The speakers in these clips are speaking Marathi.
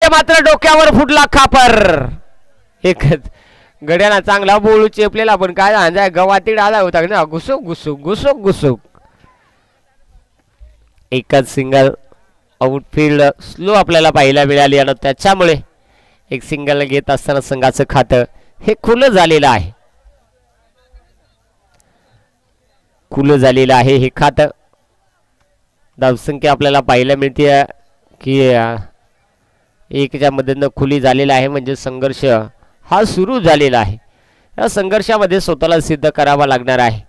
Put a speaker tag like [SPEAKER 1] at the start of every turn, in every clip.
[SPEAKER 1] मात्र डोक्यावर फुटला खापर. एकच गड्याला चांगला बोलू चेपलेला पण काय अंजा गवातीड आला होता ना. घुसुक घुसुक घुसुक घुसुक. एकच सिंगल. आउटफील्ड स्लो आपल्याला पाहायला मिळाली आणि त्याच्यामुळे एक सिंगल घेत असताना संघाचं खातं हे खुलं झालेलं आहे. खुलं झालेलं आहे हे खातं. धावसंख्या आपल्याला पाहायला मिळते की एकच्या मदतीनं खुली झालेला आहे. म्हणजे संघर्ष हा सुरू झालेला आहे. या संघर्षामध्ये स्वतःला सिद्ध करावा लागणार आहे.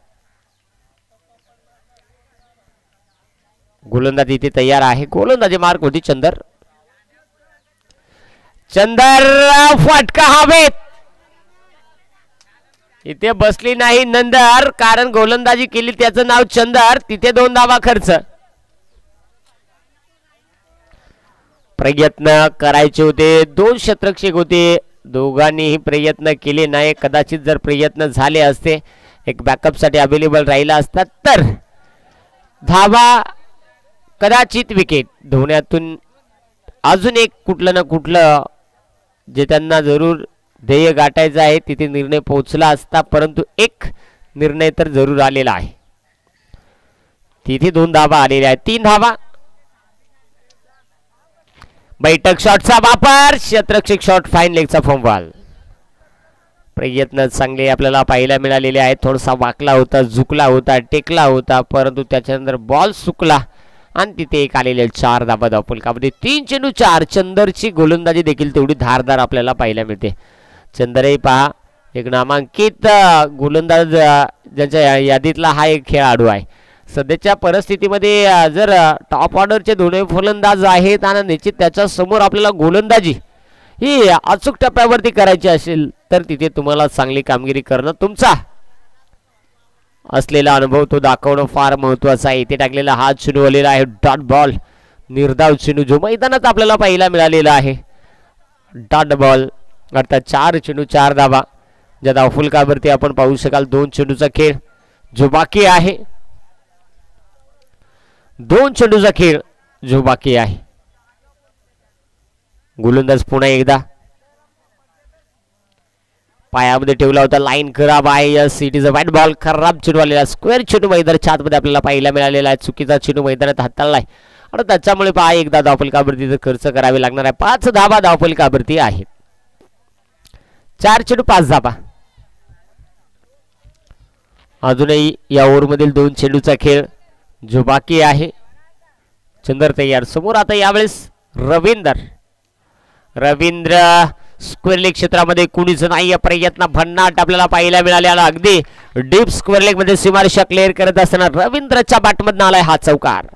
[SPEAKER 1] गोलंदाजी इथे तयार आहे. गोलंदाजी मार्क होती चंदर. चंदर फटका हवेत. इथे बसली नाही नंदर कारण गोलंदाजी केली त्याचं नाव चंदर. तिथे 2 धावा खर्च. प्रयत्न करायचे होते. 2 शतरक्षक होते. दोघांनीही प्रयत्न केले नाही. कदाचित जर प्रयत्न झाले असते एक बॅकअप साठी अवेलेबल राहिला असता तर धावा कदाचित विकेट धोण्यातून अजून एक कुठलं ना कुठलं जे त्यांना जरूर ध्येय गाठायचं आहे तिथे निर्णय पोहोचला असता. परंतु एक निर्णय तर जरूर आलेला आहे. तिथे 2 धावा आलेल्या आहेत. 3 धावा. बैठक शॉटचा वापर. क्षेत्ररक्षक शॉट फाईन लेगचा फॉर्मबॉल. प्रयत्न चांगले आपल्याला पाहायला मिळालेले आहेत. थोडासा वाकला होता झुकला होता टेकला होता परंतु त्याच्यानंतर बॉल सुकला आणि तिथे एक आलेले 4 धावा धावफलकामध्ये. 3 चेंडू 4. चंदरची गोलंदाजी देखील तेवढी धारदार आपल्याला पाहायला मिळते. चंदरही पहा एक नामांकित गोलंदाज ज्यांच्या यादीतला हा एक खेळाडू आहे. सध्याच्या परिस्थितीमध्ये जर टॉप ऑर्डरचे दोन्ही फलंदाज आहेत आणि निश्चित त्याच्या समोर आपल्याला गोलंदाजी ही अचूक टप्प्यावरती करायची असेल तर तिथे तुम्हाला चांगली कामगिरी करणं तुमचा असलेला अनुभव तो दाखवणं फार महत्त्वाचं आहे. इथे टाकलेला हा चेंडू आलेला आहे डॉट बॉल. निर्धाव चेंडू जो मैदानात आपल्याला पाहायला मिळालेला आहे. डॉट बॉल अर्थात 4 चेंडू 4 धावा. ज्या धावफलकावरती आपण पाहू शकाल 2 चेंडूचा खेळ जो बाकी आहे. 2 चेंडूचा खेळ जो बाकी आहे. गोलंदाज पुन्हा एकदा पायामध्ये ठेवला होता. लाईन खराब आहे. Yes it is a white ball. खराब चेंडू आलेला. स्क्वेअर चेंडू मैदानाच्या आतमध्ये आपल्याला पाहायला मिळालेला आहे. चुकीचा चेंडू मैदानात हाताळला आहे आणि त्याच्यामुळे पहा एकदा धावफलकावरती खर्च करावे लागणार आहे. 5 धावा धावफलकावरती आहेत. 4 चेंडू 5 धावा. अजूनही या ओव्हरमधील 2 चेंडूचा खेळ जो बाकी आहे. चंदर तयार. समोर आता यावेळेस रवींद्र स्क्वेअर लेग क्षेत्रामध्ये कुणीच नाही. प्रयत्न भन्नाट आपल्याला पाहायला मिळालेला. अगदी डीप स्क्वेअर लेग मध्ये सीमारेषा क्लिअर करत असताना रवींद्रच्या बॅटमधून आलाय हा चौकार.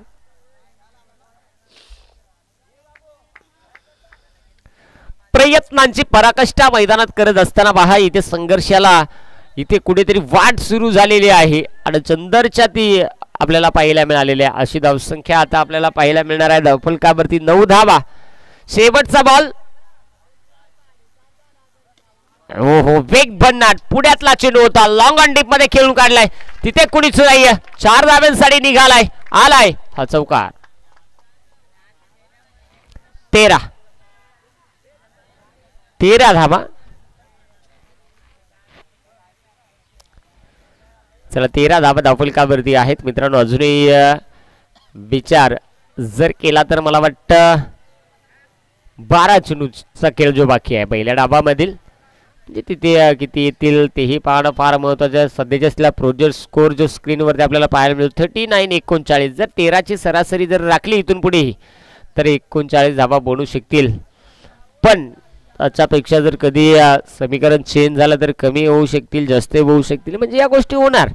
[SPEAKER 1] प्रयत्नांची पराकाष्ठा मैदानात करत असताना पहा इथे संघर्षाला इथे कुठेतरी वाट सुरू झालेली आहे आणि चंदरच्या ती आपल्याला पाहायला मिळालेली आहे. अशी धावसंख्या आता आपल्याला पाहायला मिळणार आहे. धावफलकावरती 9 धावा. शेवटचा बॉल. हो वेग भन्नाट पुढ्यातला चेंडू होता. लॉंग ऑन डीप मध्ये खेळून काढलाय. तिथे कुणीच नाहीये. 4 धाव्यांसाठी निघालाय. आलाय हा चौकार. 13 धावा. चला 13 धावा धावफलकावरती आहेत मित्रांनो. अजूनही विचार जर केला तर मला वाटतं 12 चेंडूचा खेळ जो बाकी आहे पहिल्या डावामधील म्हणजे तिथे किती येतील तेही पाहणं फार महत्त्वाचं आहे. सध्याच्या असलेला प्रोजेक्ट स्कोर जो स्क्रीनवरती आपल्याला पाहायला मिळतो 39-39. जर 13ची सरासरी जर राखली इथून पुढेही तर 39 धावा बनू शकतील. पण त्याच्यापेक्षा जर कधी समीकरण चेंज झालं तर कमी होऊ शकतील जास्त होऊ शकतील. म्हणजे या गोष्टी होणार.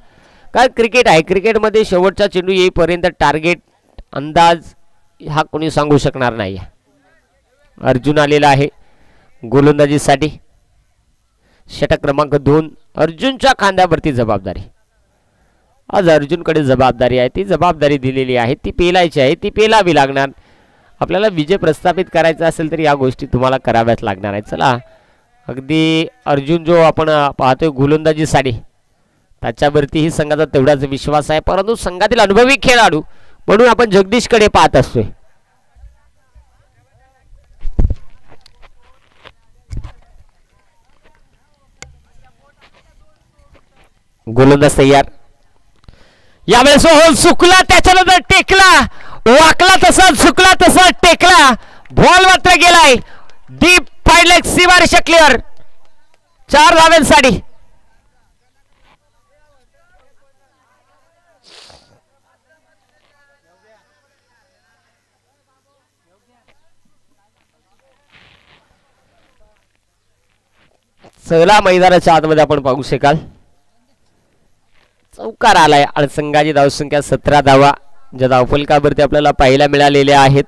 [SPEAKER 1] काय क्रिकेट आहे. क्रिकेटमध्ये शेवटचा चेंडू येईपर्यंत टार्गेट अंदाज हा कोणी सांगू शकणार नाही. अर्जुन आलेला आहे गोलंदाजीसाठी. षटक क्रमांक 2 अर्जुनच्या खांद्यावरती जबाबदारी. आज अर्जुनकडे जबाबदारी आहे. ती जबाबदारी दिलेली आहे. ती पेलायची आहे. ती पेलावी लागणार. आपल्याला विजय प्रस्थापित करायचा असेल तर या गोष्टी तुम्हाला कराव्याच लागणार आहेत. चला अगदी अर्जुन जो आपण पाहतोय गोलंदाजीसाठी त्याच्यावरतीही संघाचा तेवढाच विश्वास आहे. परंतु संघातील अनुभवी खेळाडू म्हणून आपण जगदीशकडे पाहत असतोय. गोलंदाज तयार. यावेळेस हो चुकला, त्याच्यानंतर टेकला, वाकला तसा चुकला तसा टेकला, बॉल मात्र गेलाय डीप फाईड लेग सीमारेषा क्लिअर. 4 धावांसाठी. चला मैदानाच्या आतमध्ये आपण पाहू शकाल चौकार आलाय आणि संघाची धावसंख्या 17 धावा ज्या धावफलकावरती आपल्याला पाहायला मिळालेल्या आहेत.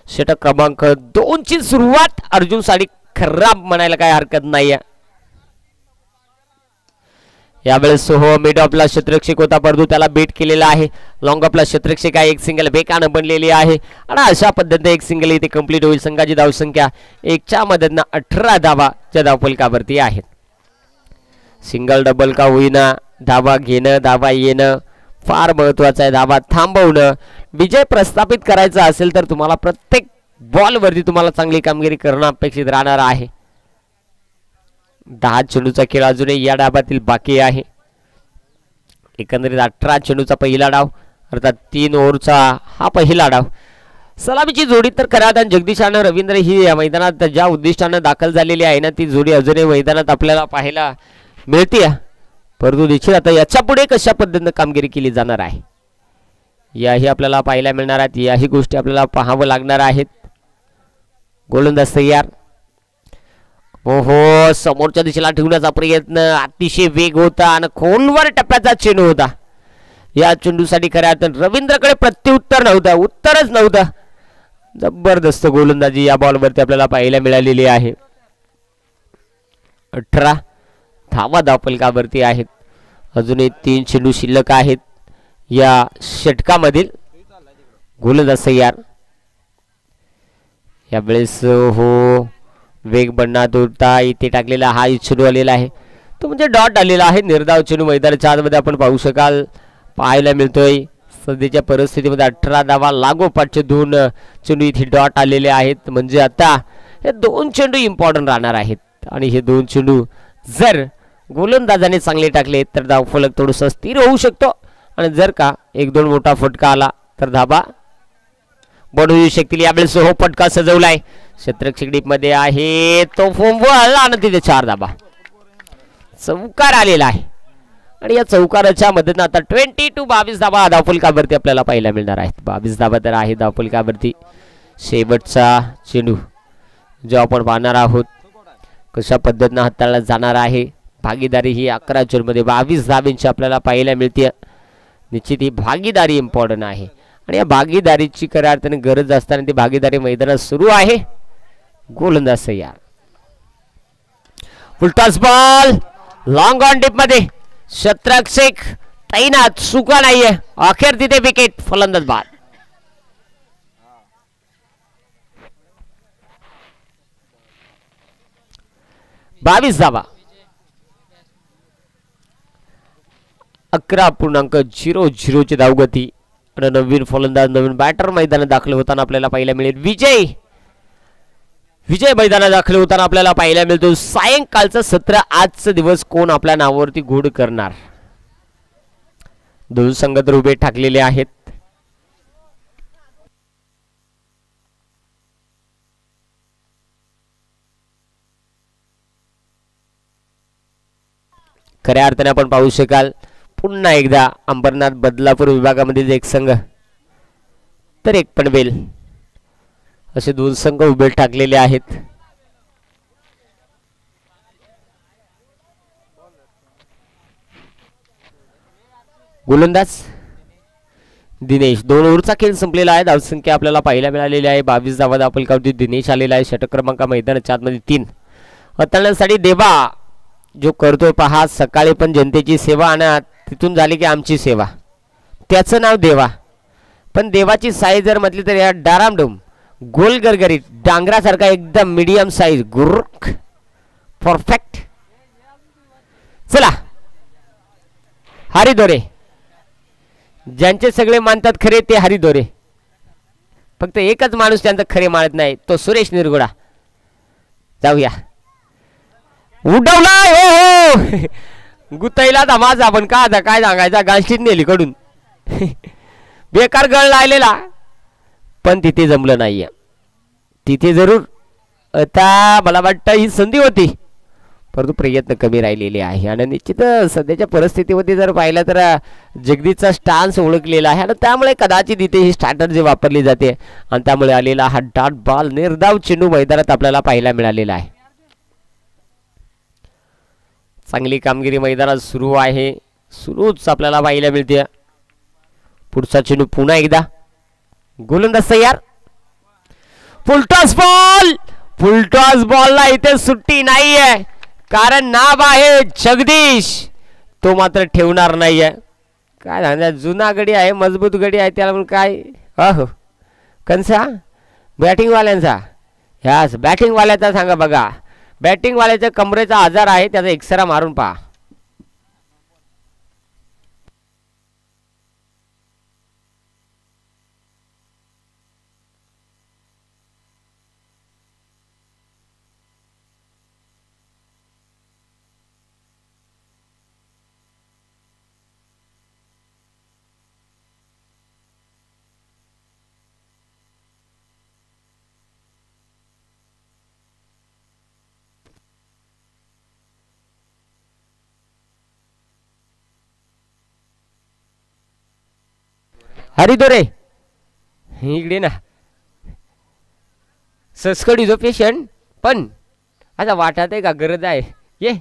[SPEAKER 1] षटक क्रमांक 2 ची सुरुवात अर्जुन साठी खराब म्हणायला काही हरकत नाहीये. यावेळेस हो मिड ऑफला क्षेत्ररक्षक होता परंतु त्याला बीट केलेला आहे. लॉंग ऑफला क्षेत्ररक्षक आहे, एक सिंगल बेकानं बनलेली आहे आणि अशा पद्धतीने एक सिंगल इथे कंप्लीट होईल. संघाची धावसंख्या 1 च्या मदतीने 18 धावा ज्या धावफलकावरती आहेत. सिंगल डबल का होईना धावा घेणं धावा येणं फार महत्वाचं आहे. धावा थांबवणं. विजय प्रस्थापित करायचा असेल तर तुम्हाला प्रत्येक बॉलवरती तुम्हाला चांगली कामगिरी करणं अपेक्षित राहणार आहे. 10 चेंडूचा खेळ अजूनही या डावातील बाकी आहे. एकंदरीत 18 चेंडूचा पहिला डाव अर्थात 3 ओव्हरचा हा पहिला डाव. सलामीची जोडी तर खऱ्या जगदीश आणि रवींद्र ही या मैदानात ज्या उद्दिष्टानं दाखल झालेली आहे ना ती जोडी अजूनही मैदानात आपल्याला पाहायला मिळते. परंतु देखील आता याच्या पुढे कशा पद्धतीने कामगिरी केली जाणार आहे याही आपल्याला पाहायला मिळणार आहेत. याही गोष्टी आपल्याला पाहावं लागणार आहेत. गोलंदाज तयार. हो समोरच्या दिशेला ठेवण्याचा प्रयत्न अतिशय वेग होता आणि खोलवर टप्प्याचा चेंडू होता. या चेंडूसाठी खऱ्या अर्थाने रवींद्रकडे प्रत्युत्तर नव्हतं, उत्तरच नव्हतं. जबरदस्त गोलंदाजी या बॉलवरती आपल्याला पाहायला मिळालेली आहे. 18 धावा धावफलकावरती आहेत. अजूनही 3 चेंडू शिल्लक आहेत या षटकामधील. गोलंदाज तयार. यावेळेस हो वेग बनणार होता इथे टाकलेला हा चेंडू आलेला आहे तो म्हणजे डॉट आलेला आहे. निर्धाव चेंडू मैदानाच्या आतमध्ये आपण पाहू शकाल पाहायला मिळतोय. सध्याच्या परिस्थितीमध्ये 18 धावा लागोपाठचे 2 चेंडू इथे डॉट आलेले आहेत. म्हणजे आता हे 2 चेंडू इम्पॉर्टंट राहणार आहेत आणि हे 2 चेंडू जर गोलंदाजाने चांगले टाकले तर धावफलक थोडंसं स्थिर होऊ शकतो आणि जर का 1-2 मोठा फटका आला तर धाबा बनवू शकतील. यावेळेस हो फटका सजवलाय क्षेत्ररक्षक डीप मध्ये आहे तो फोमवर आणि तिथे 4 धाबा. चौकार आलेला आहे आणि या चौकाराच्या मदतीने आता 22 धाबा धावफलकावरती आपल्याला पाहायला मिळणार आहेत. 22 धाबा तर आहे धावफलकावरती. शेवटचा चेंडू जो आपण पाहणार आहोत कशा पद्धतीने हाताळला जाणार आहे. भागीदारी ही 11 चेंडूमध्ये 22 धाब्यांची आपल्याला पाहायला मिळते. निश्चित ही भागीदारी इम्पॉर्टंट आहे आणि या भागीदारीची खऱ्या अर्थाने गरज असताना ती भागीदारी मैदानात सुरू आहे. गोलंदाज तयार. Full toss ball long on deep मध्ये क्षेत्ररक्षक तैनात चुका नाहीये. अखेर तिथे विकेट. फलंदाज बाद. बावीस धावा. 11.00 ची धावगती आणि नवीन फलंदाज नवीन बॅटर मैदानात दाखल होताना आपल्याला पाहायला मिळेल. विजय मैदानात दाखल होताना आपल्याला पाहायला मिळतो. सायंकाळचं सत्र आजचा दिवस कोण आपल्या नावावरती गोड करणार. 2 संघ तर उभे ठाकलेले आहेत. खऱ्या अर्थाने आपण पाहू शकाल पुन्हा एकदा अंबरनाथ बदलापूर विभागामधील एक संघ तर एक पनवेल असे 2 संघ उभे ठाकलेले आहेत. गोलंदाज दिनेश. 2 ओव्हरचा खेळ संपलेला आहे. धावसंख्या आपल्याला पाहायला मिळालेली आहे 22 धावा धावफलकावरती दिनेश आलेला आहे. षटक क्रमांक मैदानाच्या आतमध्ये 3 हाताळण्यासाठी देवा जो करतोय पहा. सकाळी पण जनतेची सेवा आणि तिथून झाली की आमची सेवा. त्याचं नाव देवा. पण देवाची साईज जर म्हटली तर या डारामडूम गोल गरगरीत डांगरासारखा एकदम मीडियम साईज गुरुक परफेक्ट. चला हरिदोरे ज्यांचे सगळे मानतात खरे ते हरिदोरे. फक्त एकच माणूस त्यांचं खरे मानत नाही तो सुरेश निरगुडा. जाऊया. उडवला हो गुतईला तर माझा पण का आता काय सांगायचा गालशीत नेली कडून बेकार गळ लागलेला पण तिथे जमलं नाहीये तिथे जरूर आता मला वाटतं ही संधी होती परंतु प्रयत्न कमी राहिलेले आहे आणि निश्चित सध्याच्या परिस्थितीमध्ये जर पाहिलं तर जगदीशचा स्टान्स ओळखलेला आहे आणि त्यामुळे कदाचित इथे ही स्ट्रॅटर्जी वापरली जाते आणि त्यामुळे आलेला हा डॉट बॉल निर्धाव चेंडू मैदानात आपल्याला पाहायला मिळालेला आहे चांगली कामगिरी मैदानात सुरू आहे सुरूच आपल्याला पाहायला मिळते पुढचा चेंडू पुन्हा एकदा गोलंदाज तयार फुलटॉस बॉलला इथे सुट्टी नाहीये कारण नाव आहे जगदीश तो मात्र ठेवणार नाहीये काय सांगणार जुना गडी आहे मजबूत गडी आहे त्याला पण काय हो कंसा बॅटिंगवाल्यांचा ह्यास बॅटिंगवाल्याचा सांगा बघा बॅटिंगवाल्याच्या कमरेचा आजार आहे त्याचा एक्सरा मारून पहा हरिदोरे इकडे ना ससकडी जो पेशंट पण आता वाटत आहे का गरज आहे ये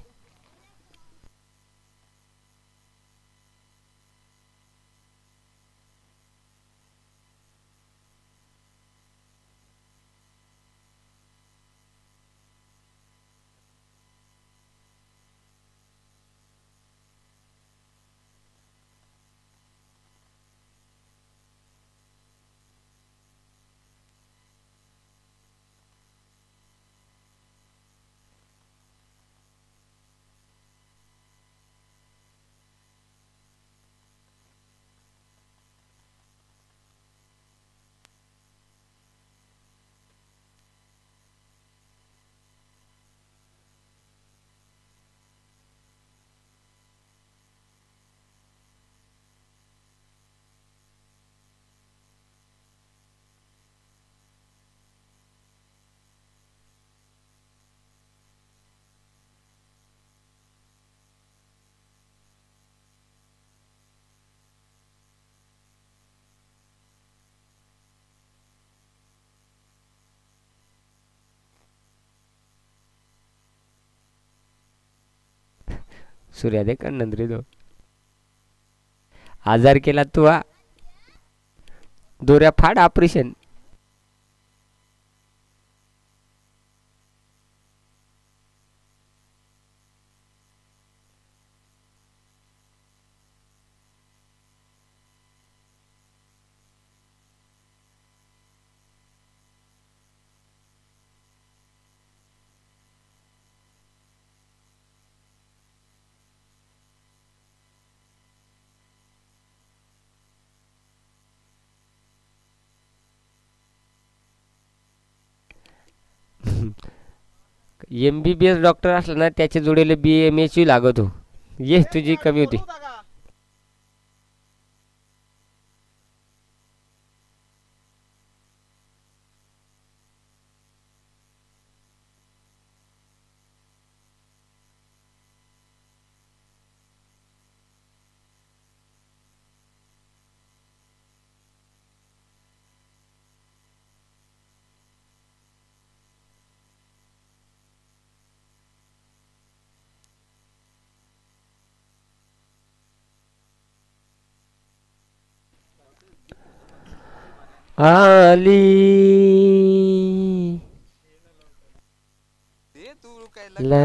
[SPEAKER 1] सूर्या दे का नंद्री दो आजार केला तू हा दोऱ्या फाड ऑपरेशन MBBS डॉक्टर असला ना त्याच्या जोडीला BMH लागत हो ये तुझी कमी होती आली ला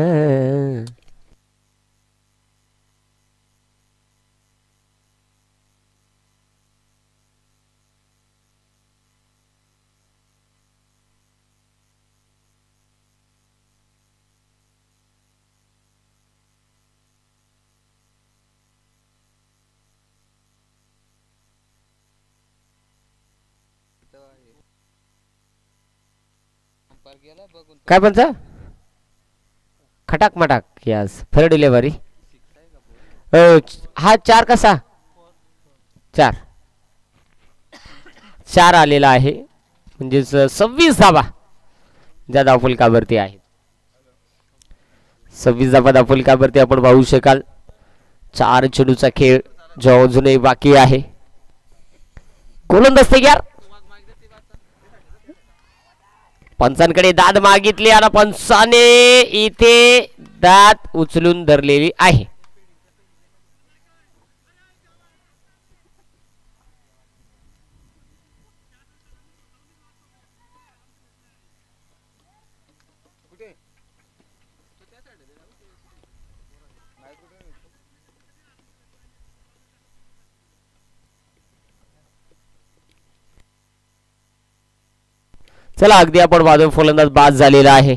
[SPEAKER 1] काय म्हणता खटाक मटाक यस फेअर डिलिव्हरी हा 4 कसा 4 4 आलेला आहे म्हणजेच 26 धावा ज्या धावफलकावरती आहेत. 26 धावा धावफलकावरती आपण पाहू शकाल. 4 चेंडूचा खेळ जो अजूनही बाकी आहे. गोलंदाज तयार. पंचांकडे दाद मागितली आणि पंचाने इथे दाद उचलून धरलेली आहे. चला अगदी आपण वादळ फलंदाज बाद झालेला आहे.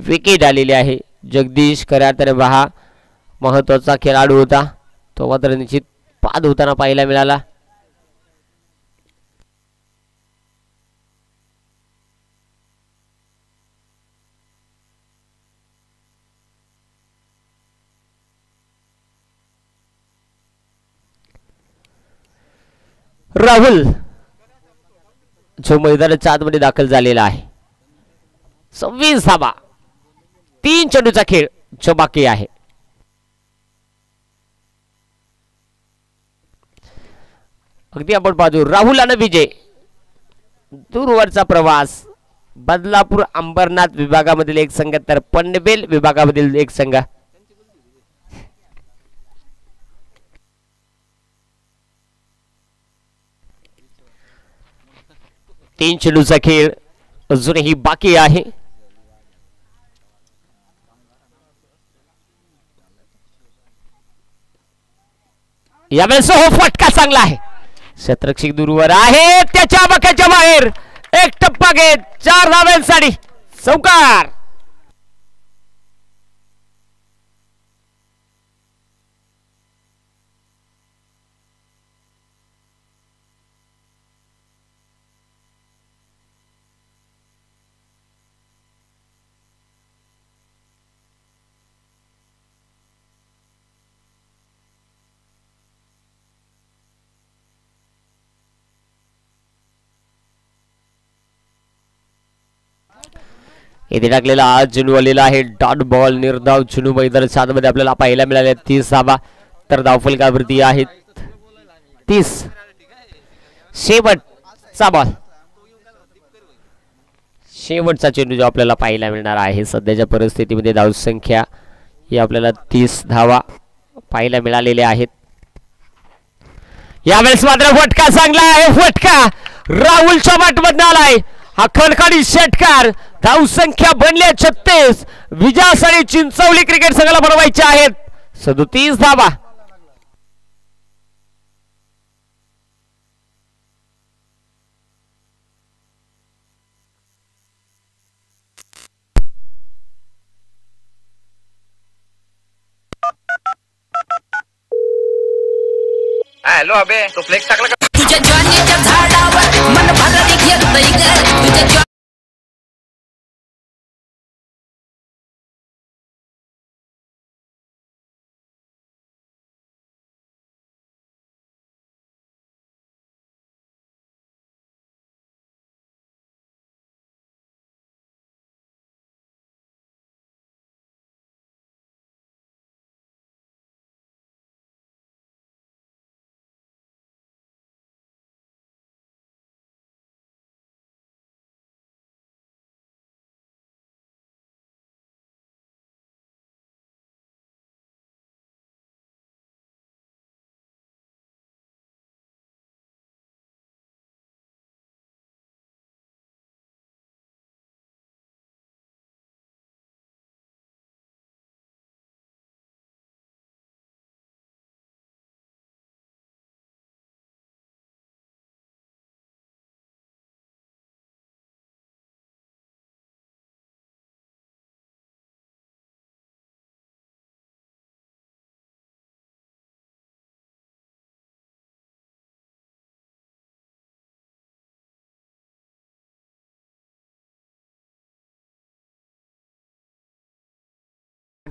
[SPEAKER 1] विकेट आलेली आहे. जगदीश खऱ्या अर्थाने हा महत्वाचा खेळाडू होता. तो मात्र निश्चित बाद होताना पाहायला मिळाला. राहुल जो मैदानाच्या आतमध्ये दाखल झालेला आहे. 26 धावा 3 चेंडूचा खेळ जो बाकी आहे. अगदी आपण पाहतो राहुल आणि विजय दूरवरचा प्रवास. बदलापूर अंबरनाथ विभागामधील एक संघ तर पनवेल विभागामधील एक संघ. तीन चेंडूचा खेळ अजूनही बाकी आहे. यावेळेस हो फटका चांगला आहे. शतरक्षक दूरवर आहे त्याच्या बक्याच्या बाहेर. एक टप्पा घेत 4 धावांसाठी चौकार. इथे टाकलेला आज चेंडू आलेला आहे. डॉट बॉल निर्धाव चेंडू मैदानाच्या आतमध्ये आपल्याला पाहायला मिळाले. 30 धावा तर धावफलकावरती आहेत 30. शेवटचा बॉल शेवटचा चेंडू जो आपल्याला पाहायला मिळणार आहे. सध्याच्या परिस्थितीमध्ये धावसंख्या ही आपल्याला 30 धावा पाहायला मिळालेल्या आहेत. यावेळेस मात्र फटका चांगला आहे. फटका राहुलच्या बॅटमधून आलाय. हा खणखणी षटकार. धावसंख्या बनल्या 36. विजयासाठी चिंचवली क्रिकेट संघाला बनवायचे आहेत 37 धावा.
[SPEAKER 2] हॅलो अबे तो फ्लेक्स टाकला का
[SPEAKER 3] तुझ्या ज्वानीच्या झाडावर मन भरली घेतय ग. तुझ्या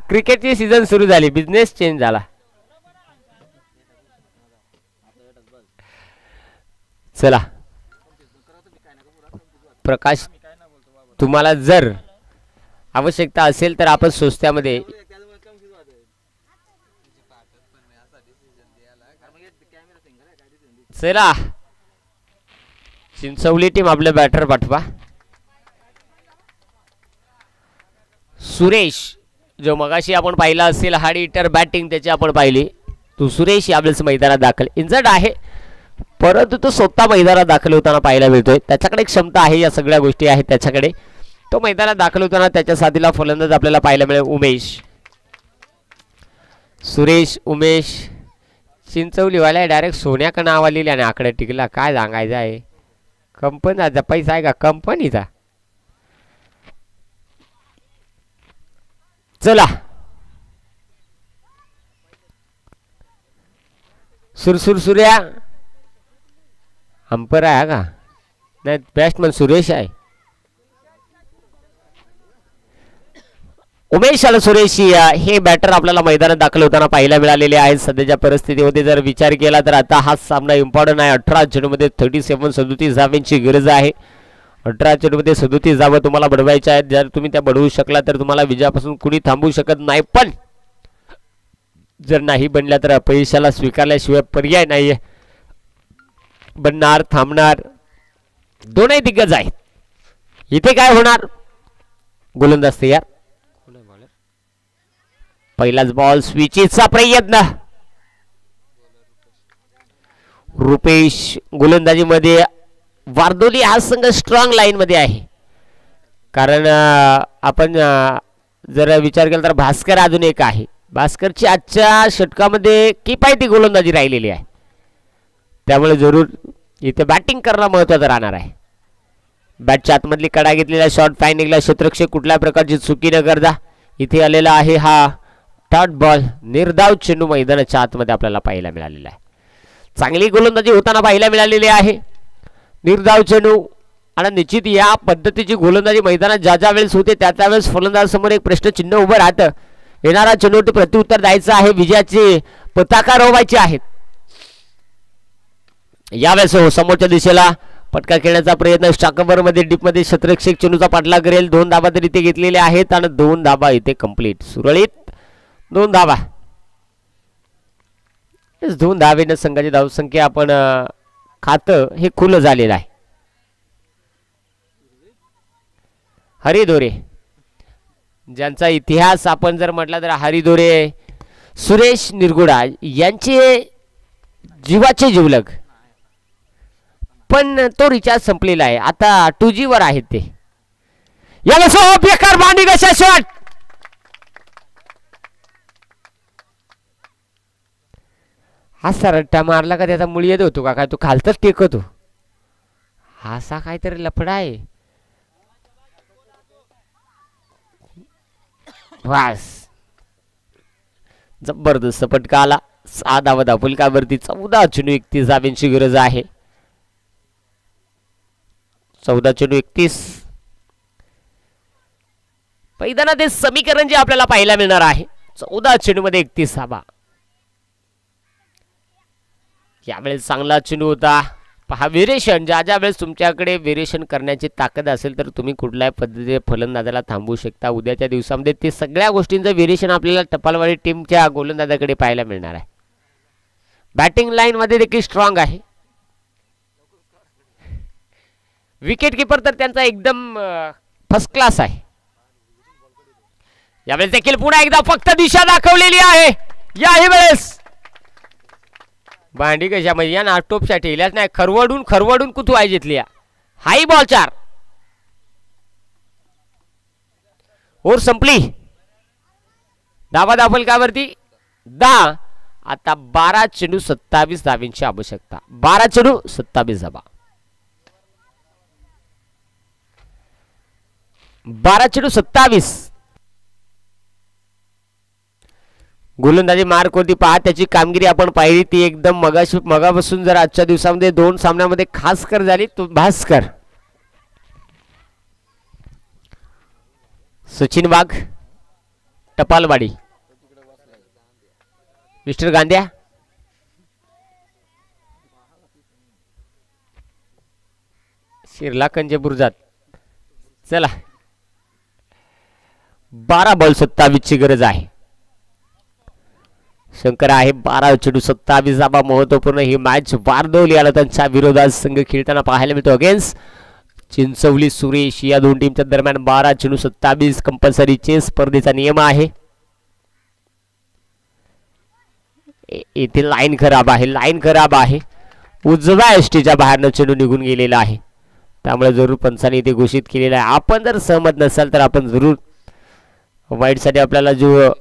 [SPEAKER 1] क्रिकेटची सीझन सुरू झाली. बिझनेस चेंज झाला. चला प्रकाश, तुम्हाला जर आवश्यकता असेल तर आपण स्वस्त्यामध्ये चला चिंचवली टीम आपले बॅटर पाठवा. सुरेश जो मगाशी आपण पाहिला असेल हार्ड हिटर बॅटिंग त्याची आपण पाहिली, तो सुरेश यावेळेस मैदानात दाखल. इंजर्ड आहे परंतु तो स्वतः मैदानात दाखल होताना पाहायला मिळतोय. त्याच्याकडे क्षमता आहे, या सगळ्या गोष्टी आहेत त्याच्याकडे. तो मैदानात दाखल होताना त्याच्या साथीला फलंदाज आपल्याला पाहायला मिळेल उमेश. सुरेश उमेश चिंचवलीवाल्या डायरेक्ट सोन्याकडे नाव आलेली आणि आकडे टिकला. काय सांगायचं आहे, कंपनीचा पैसा आहे का कंपनीचा. चला सुरसुर सूर्या अंपर आहे का नाही, बॅट्समन सुरेश आहे. उमेश आणि सुरेश हे बॅटर आपल्याला मैदानात दाखल होताना पाहायला मिळालेले आहेत. सध्याच्या परिस्थितीमध्ये जर विचार केला तर आता हा सामना इम्पॉर्टंट आहे. 18 चेंडूमध्ये 37 धावांची गरज आहे. 18 चेंडूमध्ये 37 धावा तुम्हाला बडवायच्या आहेत. जर तुम्ही त्या बडवू शकला तर तुम्हाला विजयापासून कुणी थांबवू शकत नाही, पण जर नाही बनल्या तर अपयशाला स्वीकारल्याशिवाय पर्याय नाहीये. बनणार थांबणार दोनही दिग्गज आहेत. इथे काय होणार, गोलंदाज तयार. पहिलाच बॉल स्विचचा प्रयत्न. रुपेश गोलंदाजीमध्ये. वारदोली हा संघ स्ट्रॉंग लाईन मध्ये आहे, कारण आपण जर विचार केला तर भास्कर अजून एक आहे. भास्करची आजच्या षटकामध्ये किफायती गोलंदाजी राहिलेली आहे, त्यामुळे जरूर इथे बॅटिंग करणं महत्त्वाचं राहणार आहे. बॅटच्या आतमधली कडा घेतलेला शॉट फायनिंगला क्षेत्रक्षक कुठल्या प्रकारची चुकी न करता इथे आलेला आहे. हा डॉट बॉल निर्धाव चेंडू मैदानाच्या आतमध्ये आपल्याला पाहायला मिळालेला आहे. चांगली गोलंदाजी होताना पाहायला मिळालेली आहे. निर्धाव चेंडू आणि निश्चित या पद्धतीची गोलंदाजी मैदानात ज्या ज्या वेळेस होते त्या त्यावेळेस फलंदाजासमोर एक प्रश्नचिन्ह उभं राहतं. येणारा चेंडूवरती प्रत्युत्तर द्यायचं आहे, विजयाची पताका रोवायची आहेत. यावेळेस समोरच्या दिशेला पटका खेळण्याचा प्रयत्न. स्टाकबर मध्ये डीप मध्ये क्षेत्रक्षक चेंडूचा पाठलाग करेल. 2 धाबा तरी इथे घेतलेले आहेत आणि 2 धाबा इथे कंप्लीट. सुरळीत 2 धाबा. 2 धावेने संघाची धावसंख्या आपण खातं हे खुलं झालेलं आहे. हरिदोरे ज्यांचा इतिहास आपण जर म्हटला तर हरिदोरे सुरेश निरगुडा यांचे जीवाचे जिवलग, पण तो रिचार्ज संपलेला आहे. आता 2G वर आहेत ते. यावेळेस बेकार बांडी कशा शॉट. असा रट्टा मारला का त्याचा मुळी येत होतो का काय, तो खालतच टेकतो. असा काहीतरी लफडा आहे. वास जबरदस्त पटका आला. 6 धावा धावफलकावरती. 14 चेंडू 31 धावांची गरज आहे. 14 चेंडू 31. मैदानात हे समीकरण जे आपल्याला पाहायला मिळणार आहे. 14 चेंडू मध्ये 31 धावा. यावेळेस चांगला चेंडू होता. पहा व्हेरिएशन, ज्या ज्या वेळेस तुमच्याकडे व्हेरिएशन करण्याची ताकद असेल तर तुम्ही कुठल्याही पद्धतीने फलंदाजाला थांबवू शकता. उद्याच्या दिवसामध्ये ते सगळ्या गोष्टींचं व्हेरिएशन आपल्याला टपालवाडी टीमच्या गोलंदाजाकडे पाहायला मिळणार आहे. बॅटिंग लाईन मध्ये देखील स्ट्रॉंग आहे. विकेट किपर तर त्यांचा एकदम फर्स्ट क्लास आहे. यावेळेस देखील पुन्हा एकदा फक्त दिशा दाखवलेली आहे. याही वेळेस भांडी कशा म्हणजे या नाटोपच्या ठेल्याच नाही, खरवडून कुठवाय घेतल्या. हाई बॉल 4. ओव्हर संपली. धावा धावफलकावरती 10. आता 12 चेंडू 27 धावांची आवश्यकता. 12 चेंडू 27 धावा. 12 चेंडू 27. गोलंदाजी मार्क होती. पहा त्याची कामगिरी आपण पाहिली ती एकदम मगापासून जर आजच्या दिवसामध्ये 2 सामन्यामध्ये खास कर झाली तो भास्कर. सचिन वाघ टपालवाडी. मिस्टर गांध्या शिरला कंजेपुरजात. चला 12 बॉल 27 ची गरज आहे. शंकर आहे 12 चेंडू 27 धावा. महत्वपूर्ण ही मॅच वारदोली आला त्यांच्या विरोधात संघ खेळताना पाहायला मिळतो. अगेन्स्ट चिंचवली सुरेश या दोन टीमच्या दरम्यान 12 चेंडू 27 कंपल्सरी चेस स्पर्धेचा नियम आहे. येथे लाईन खराब आहे. लाईन खराब आहे. उजव्या एसटीच्या बाहेरनं चेंडू निघून गेलेला आहे. त्यामुळे जरूर पंचाने इथे घोषित केलेला आहे. आपण जर सहमत नसाल तर आपण जरूर वाईटसाठी आपल्याला जो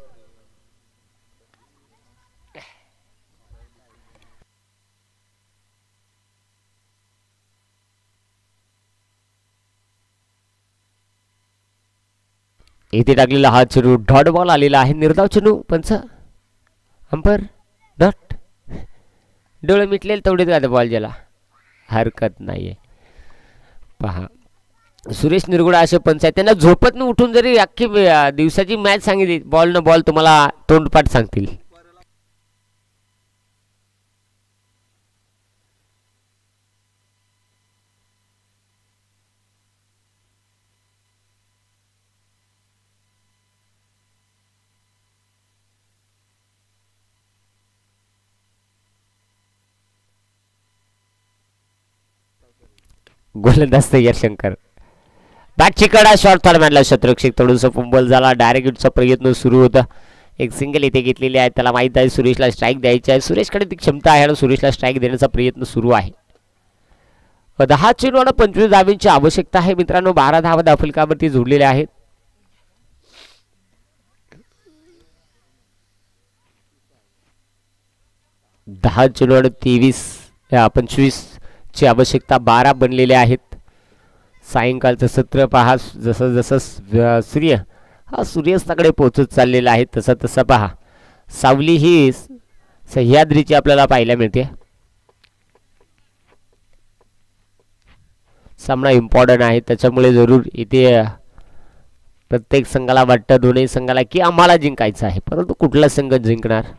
[SPEAKER 1] इथे टाकलेला हा चेंडू डॉट बॉल आलेला आहे. निर्धाव चेंडू. पंच अंपर डॉट. डोळे मिटलेले तेवढेच का बॉल ज्याला हरकत नाहीये. पहा सुरेश निरगुडा असे पंच आहेत. त्यांना झोपत उठून जरी अख्खी दिवसाची मॅच सांगितली बॉल न बॉल तुम्हाला तोंडपाठ सांगतील. गोलंदाज तयार शंकर. बॅटची कडा शॉर्ट थॉड मारला. शतरक्षक थोडंसं फंबल झाला. डायरेक्ट हिटचा प्रयत्न सुरू होता. एक सिंगल इथे घेतलेली आहे. त्याला माहित आहे सुरेशला स्ट्राईक द्यायची आहे. सुरेशकडे ती क्षमता आहे आणि सुरेशला स्ट्राईक देण्याचा प्रयत्न सुरू आहे. 10 चेंडू आणि 25 धावांची आवश्यकता आहे मित्रांनो. 12 धावा धावफलकावरती जोडलेल्या आहेत. दहा चेंडू आणि 25 ची आवश्यकता. 12 बनलेले आहेत. सायंकाळचं सत्र पहा. जसं जसं सूर्य हा सूर्यास्ताकडे पोहोचत चाललेला आहे तसं तसं पहा सावली ही सह्याद्रीची आपल्याला पाहायला मिळते. सामना इम्पॉर्टंट आहे त्याच्यामुळे जरूर इथे प्रत्येक संघाला वाटतं दोन्ही संघाला की आम्हाला जिंकायचं आहे. परंतु कुठला संघ जिंकणार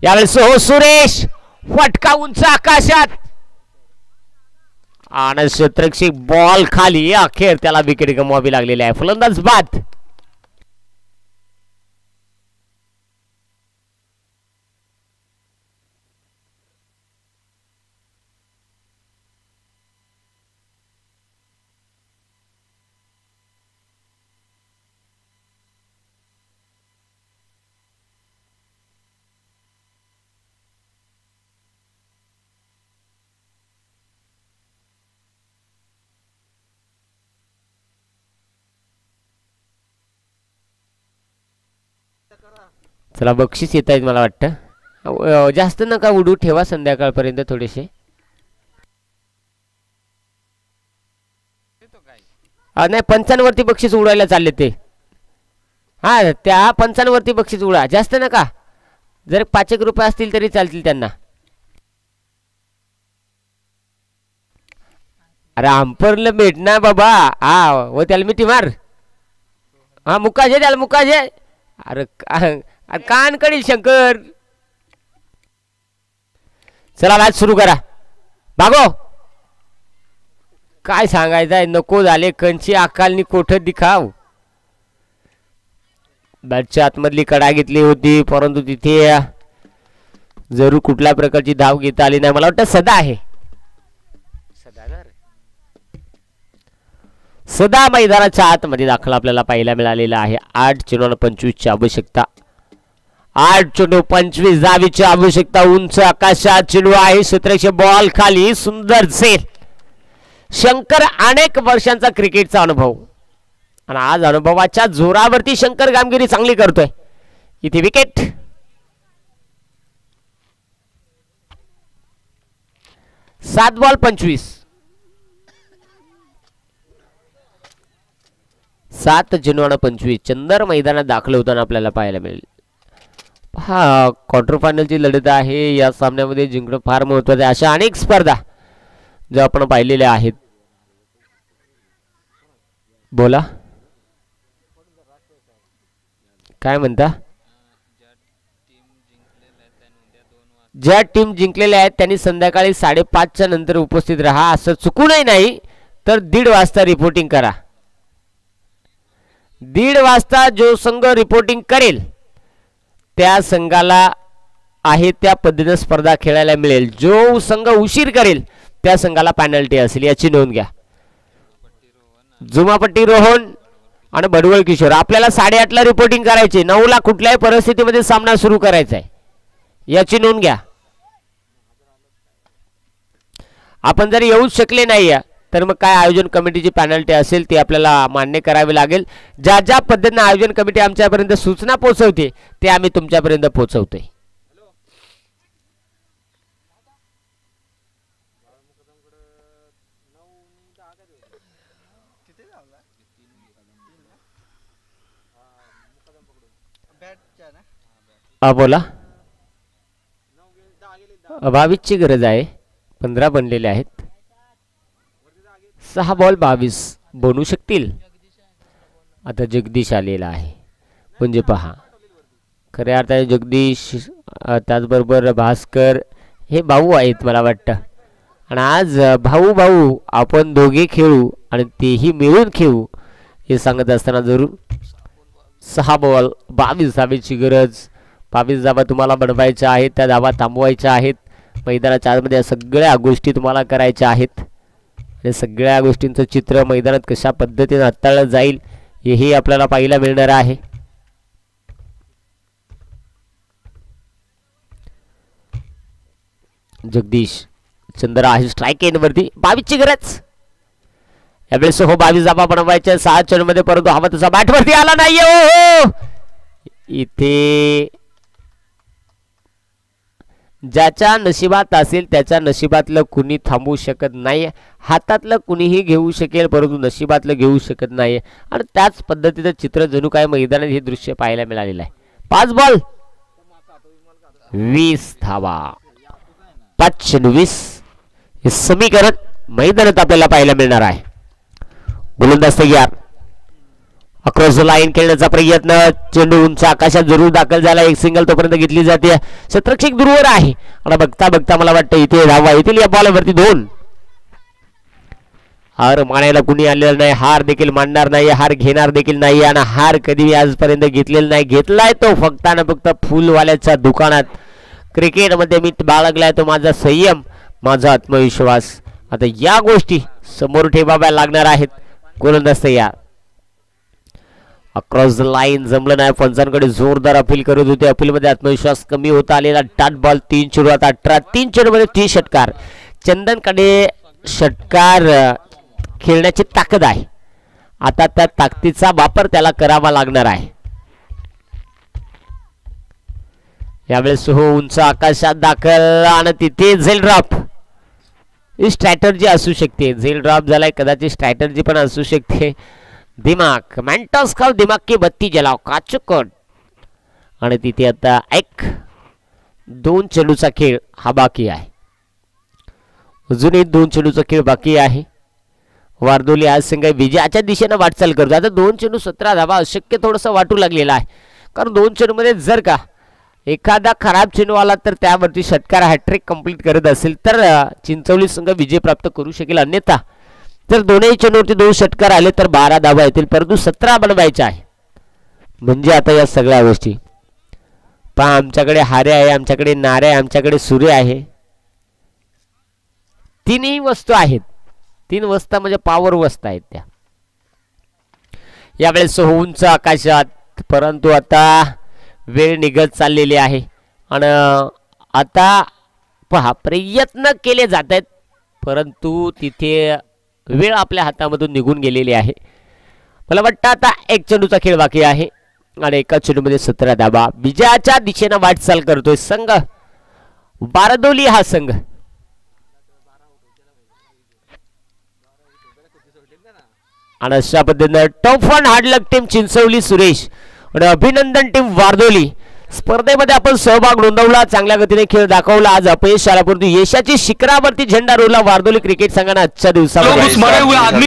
[SPEAKER 1] यावेळेस. हो सुरेश फटका उंच आकाशात आणि शतरक्षक बॉल खाली. अखेर त्याला विकेट गमवावी लागलेली आहे. फलंदाज बाद. चला बक्षीस येत आहेत मला वाटतं. जास्त नका उडू. ठेवा संध्याकाळपर्यंत थोडेसे. नाही पंचांवरती बक्षीस उडायला चालले ते. हा त्या पंचांवरती बक्षीस उडा. जास्त नका. जर 5 रुपये असतील तरी चालतील त्यांना. अरे अंपरला भेटणार बाबा. हा व त्याला मिठी मार. हा मुकाजे त्याला मुकाजे. अरे कान कडील शंकर. चला मॅच सुरू करा. भागो. काय सांगायचं आहे. नको झाले कंची अकालनी कोठत दिखाव. बॅटच्या आतमधली कडा घेतली होती परंतु तिथे जरूर कुठल्या प्रकारची धाव घेता आली नाही. मला वाटतं सदा आहे. सदा मैदानाच्या आतमध्ये दाखल आपल्याला पाहायला मिळालेला आहे. 8 चेंडू 25 ची आवश्यकता. 8 चेंडू 25 धावेची आवश्यकता. उंच आकाशात चेंडू आहे. क्षेत्रक्षक बॉल खाली. सुंदर झेल. शंकर अनेक वर्षांचा क्रिकेटचा अनुभव आणि आज अनुभवाच्या जोरावरती शंकर कामगिरी चांगली करतोय. इथे विकेट. सात बॉल 25. 7 चेंडू 25. चंदर मैदानात दाखल होताना आपल्याला पाहायला मिळेल. हा क्वार्टर फायनलची लढत आहे. या सामन्यामध्ये जिंकणं फार महत्वाचं आहे. अशा अनेक स्पर्धा ज्या आपण पाहिलेल्या आहेत. बोला काय म्हणता. ज्या टीम जिंकलेल्या आहेत त्यांनी संध्याकाळी 5:30च्या नंतर उपस्थित राहा, असं चुकूनही नाही तर 1:30 वाजता रिपोर्टिंग करा. 1:30 वाजता जो संघ रिपोर्टिंग करेल त्या संघाला आहे त्या पद्धतीने स्पर्धा खेळायला मिळेल. जो संघ उशीर करेल त्या संघाला पेनल्टी असेल, याची नोंद घ्या. जुमापट्टी रोहन आणि बडवळ किशोर आपल्याला 8:30ला रिपोर्टिंग करायचे. 9ला कुठल्याही परिस्थितीमध्ये सामना सुरू करायचा आहे, याची नोंद घ्या. आपण जर येऊच शकले नाही तर मग काय आयोजन कमिटीची पेनल्टी असेल ती आपल्याला मान्य करावी लागेल. ज्या ज्या पद्धतीने आयोजन कमिटी आमच्यापर्यंत सूचना पोहोचवते ते आम्ही तुमच्यापर्यंत पोहोचवतोय. बोला. 22ची गरज आहे. 15 बनलेले आहेत. 6 बॉल 22 बनू शकतील. आता जगदीश आलेला आहे म्हणजे पहा खऱ्या अर्थाने जगदीश, त्याचबरोबर भास्कर हे भाऊ आहेत मला वाटतं. आणि आज भाऊ भाऊ आपण दोघे खेळू आणि तेही मिळून खेळू हे सांगत असताना जरूर 6 बॉल 22 धावेची गरज. 22 धावा तुम्हाला बनवायच्या आहेत, त्या धावा थांबवायच्या आहेत. मैदानाच्या आतमध्ये या सगळ्या गोष्टी तुम्हाला करायच्या आहेत. आणि सगळ्या गोष्टींचं चित्र मैदानात कशा पद्धतीने हाताळलं जाईल हेही आपल्याला पाहायला मिळणार आहे. जगदीश चंद्र आहे स्ट्राईक एंडवरती. 22ची गरज यावेळेस. हो 22 धावा बनवायच्या 6 चेंडूमध्ये, परंतु हवा तसा बॅटवरती आला नाहीये. हो इथे ज्याच्या नशिबात असेल त्याच्या नशिबातलं कुणी थांबवू शकत नाही. हातातलं कुणीही घेऊ शकेल परंतु नशिबातलं घेऊ शकत नाही. आणि त्याच पद्धतीचं चित्र जणू काय मैदानात हे दृश्य पाहायला मिळालेलं आहे. 5 बॉल 20 धावा. 5-20 हे समीकरण मैदानात आपल्याला पाहायला मिळणार आहे. गोलंदाज तयार. अक्रॉस द लाईन खेळण्याचा प्रयत्न. चेंडू उंच आकाशात जरूर दाखल झाला. एक सिंगल तोपर्यंत घेतली जाते. क्षेत्ररक्षक दूरवर आहे आणि बघता बघता मला वाटतं इथे धावा येतील या बॉलवरती. 2 हार मानायला कुणी आलेलं नाही. हार देखील मानणार नाही, हार घेणार देखील नाही. आणि हार कधी आजपर्यंत घेतलेला नाही. घेतलाय तो फक्त आणि फक्त फुलवाल्याच्या दुकानात. क्रिकेटमध्ये मी बाळगलाय तो माझा संयम, माझा आत्मविश्वास. आता या गोष्टी समोर ठेवाव्या लागणार आहेत. गोलंदाज तयार. अक्रॉस द लाईन जमलं नाही. पंचांकडे जोरदार अपील करत होते. अपीलमध्ये आत्मविश्वास कमी होता आलेला. डॉट बॉल 3 चेंडू. आता 3 चेंडूमध्ये 30 षटकार. चंदनकडे षटकार खेळण्याची ताकद आहे. आता त्या ताकदीचा वापर त्याला करावा लागणार आहे. यावेळेस हो उंच आकाशात दाखल आणि तिथे झेल ड्रॉप. ही स्ट्रॅटर्जी असू शकते. झेल ड्रॉप झालाय, कदाचित स्ट्रॅटर्जी पण असू शकते. दिमाग मेंटस खाव, दिमाग की बत्ती जलाव काचुकट. आणि तिथे आता 2 चेंडूचा खेळ हा बाकी आहे. अजूनही 2 चेंडूचा खेळ बाकी आहे. वारदोली आज संघ विजयाच्या दिशेने वाटचाल करतो. आता 2 चेंडू 17 धावा अशक्य थोडंसं वाटू लागलेला आहे. कारण 2 चेंडूमध्ये जर का एखादा खराब चेंडू आला तर त्यावरती षटकार हॅट्रिक कंप्लीट करत असेल तर चिंचवली संघ विजय प्राप्त करू शकेल. अन्यथा जर दोनही चेंडूवरती 2 षटकार आले तर 12 धावा येतील, परंतु 17 बनवायच्या आहे. म्हणजे आता या सगळ्या गोष्टी पहा. आमच्याकडे हारे आहे, आमच्याकडे नारे आहे, आमच्याकडे सूर्य आहे. 3ही वस्तू आहेत. 3 वस्ता म्हणजे पॉवर वस्ता आहेत त्या. यावेळेस उंच आकाशात, परंतु आता वेळ निघत चाललेली आहे. आणि आता पहा प्रयत्न केले जात आहेत परंतु तिथे वेळ आपल्या हातामधून निघून गेलेली आहे. मला वाटतं आता 1 चेंडूचा खेळ बाकी आहे आणि एका चेंडूमध्ये 17 धावा. विजयाच्या दिशेने वाटचाल करतोय संघ बारदोली हा संघ. आणि अशा पद्धतीने tough and hard luck team Chinchwali Suresh आणि अभिनंदन टीम वारदोली. स्पर्धेमध्ये आपण सहभाग नोंदवला, चांगल्या गतीने खेळ दाखवला. आज अपयश आला परंतु यशाची शिखरावरती झेंडा रोवला वारदोली क्रिकेट संघाने आजच्या दिवसामध्ये.